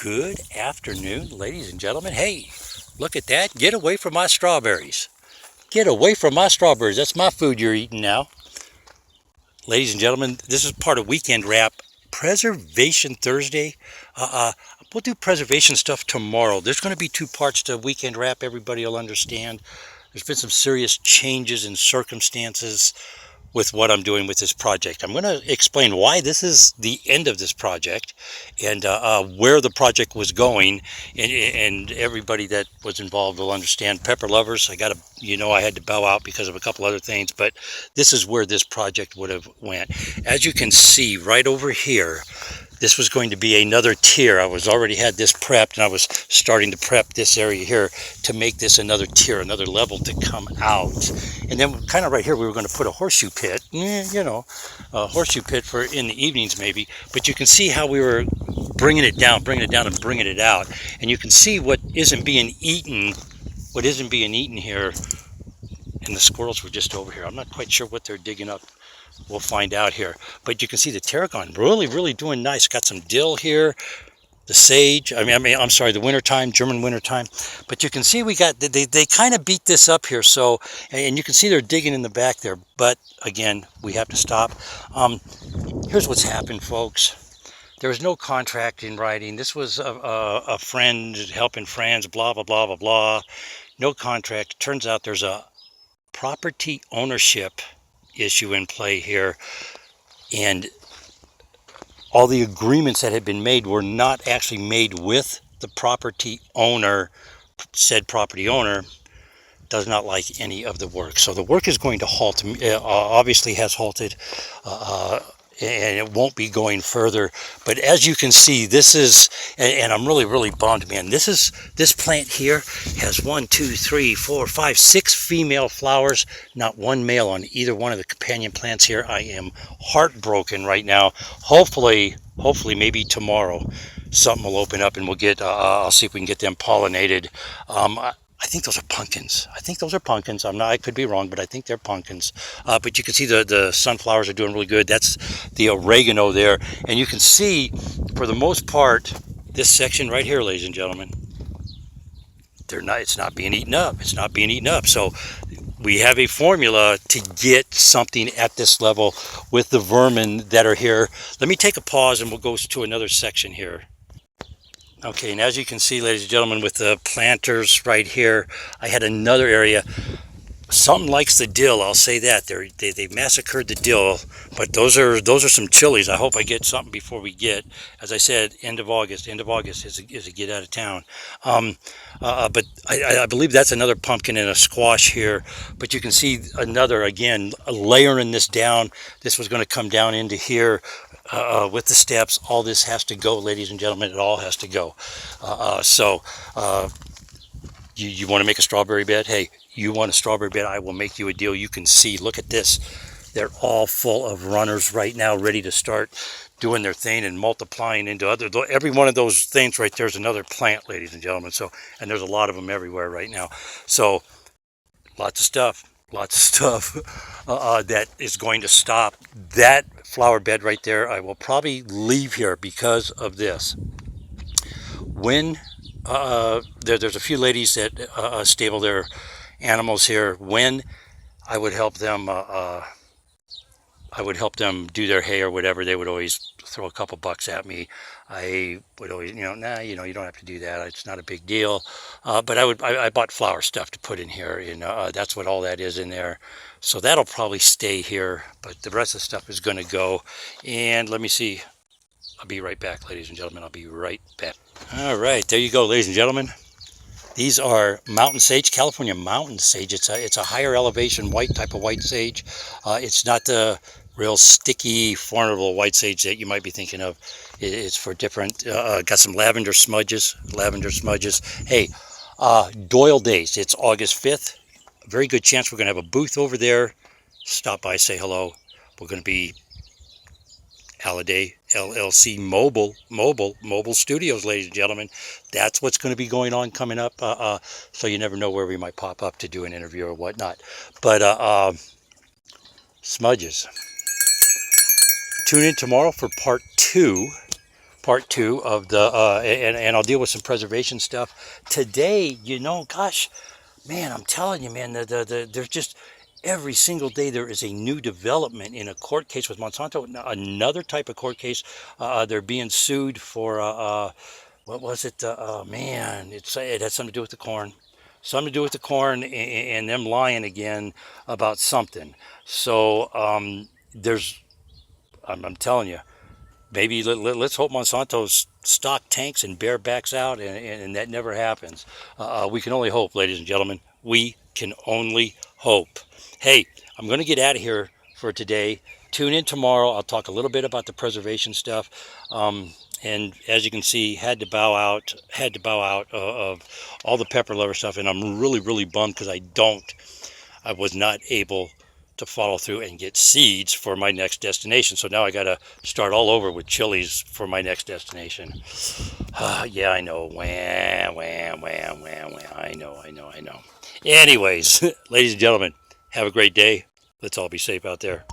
Good afternoon, ladies and gentlemen. Hey, look at that. Get away from my strawberries. Get away from my strawberries. That's my food you're eating now. Ladies and gentlemen, this is part of Weekend Wrap Preservation Thursday. We'll do preservation stuff tomorrow. There's going to be two parts to Weekend Wrap. Everybody will understand. There's been some serious changes in circumstances with what I'm doing with this project. I'm going to explain why this is the end of this project and where the project was going, and everybody that was involved will understand. Pepper lovers, I had to bow out because of a couple other things, but this is where this project would have went. As you can see right over here, this was going to be another tier. I was already had this prepped, and I was starting to prep this area here to make this another tier, another level to come out. And then kind of right here, we were going to put a horseshoe pit, a horseshoe pit for in the evenings maybe. But you can see how we were bringing it down and bringing it out. And you can see what isn't being eaten here. And the squirrels were just over here. I'm not quite sure what they're digging up. We'll find out here. But you can see the tarragon really doing nice. Got some dill here, the sage. I'm sorry, the wintertime, German wintertime. But you can see we got, they kind of beat this up here. So, and you can see they're digging in the back there. But again, we have to stop. Here's what's happened, folks. There was no contract in writing. This was a friend helping friends, blah, blah, blah, blah, blah. No contract. Turns out there's a property ownership issue in play here, and all the agreements that had been made were not actually made with the property owner. Said property owner does not like any of the work, so the work is going to halt. Obviously has halted, and it won't be going further. But as you can see, this is, and I'm really bummed, man. This plant here has 6 female flowers, not one male on either one of the companion plants here. I am heartbroken right now. Hopefully maybe tomorrow something will open up and we'll get, I'll see if we can get them pollinated. I think those are pumpkins. I could be wrong, but I think they're pumpkins. But you can see the sunflowers are doing really good. That's the oregano there. And you can see, for the most part, this section right here, ladies and gentlemen, it's not being eaten up. It's not being eaten up. So we have a formula to get something at this level with the vermin that are here. Let me take a pause and we'll go to another section here. Okay, and as you can see, ladies and gentlemen, with the planters right here, I had another area. Something likes the dill, I'll say that. They massacred the dill, but those are some chilies. I hope I get something before we get, as I said, end of August is a get out of town. But I believe that's another pumpkin and a squash here. But you can see another, again, layering this down. This was going to come down into here. With the steps, all this has to go, ladies and gentlemen. It all has to go. You want to make a strawberry bed? Hey, you want a strawberry bed? I will make you a deal. You can see, look at this. They're all full of runners right now, ready to start doing their thing and multiplying into other. Every one of those things right there is another plant, ladies and gentlemen. So, and there's a lot of them everywhere right now. So, lots of stuff that is going to stop. That flower bed right there, I will probably leave here because of this. When there's a few ladies that stable their animals here, when I would help them do their hay or whatever, they would always throw a couple bucks at me. I would always, you don't have to do that. It's not a big deal. But I bought flower stuff to put in here, that's what all that is in there. So that'll probably stay here, but the rest of the stuff is going to go. And let me see. I'll be right back, ladies and gentlemen. I'll be right back. All right, there you go, ladies and gentlemen. These are mountain sage, California mountain sage. It's a higher elevation white type of white sage. It's not the real sticky, formidable white sage that you might be thinking of. It's for different. Got some lavender smudges. Hey, Doyle Days. It's August 5th. Very good chance we're going to have a booth over there. Stop by, say hello. We're going to be Halliday LLC mobile studios, ladies and gentlemen. That's what's going to be going on coming up. So you never know where we might pop up to do an interview or whatnot. But smudges. Tune in tomorrow for part part two of the, and I'll deal with some preservation stuff. Today, you know, gosh, man, I'm telling you, man, there's just, every single day there is a new development in a court case with Monsanto, another type of court case. They're being sued for, what was it? Man, it had something to do with the corn. Something to do with the corn and them lying again about something. So I'm telling you, maybe let's hope Monsanto's stock tanks and barebacks out, and that never happens. We can only hope, ladies and gentlemen. We can only hope. Hey, I'm going to get out of here for today. Tune in tomorrow. I'll talk a little bit about the preservation stuff. And as you can see, had to bow out of all the pepper lover stuff. And I'm really, really bummed because I was not able to follow through and get seeds for my next destination. So now I got to start all over with chilies for my next destination. Yeah, I know. Wham, wham, wham, wham, wham. I know. Anyways, ladies and gentlemen, have a great day. Let's all be safe out there.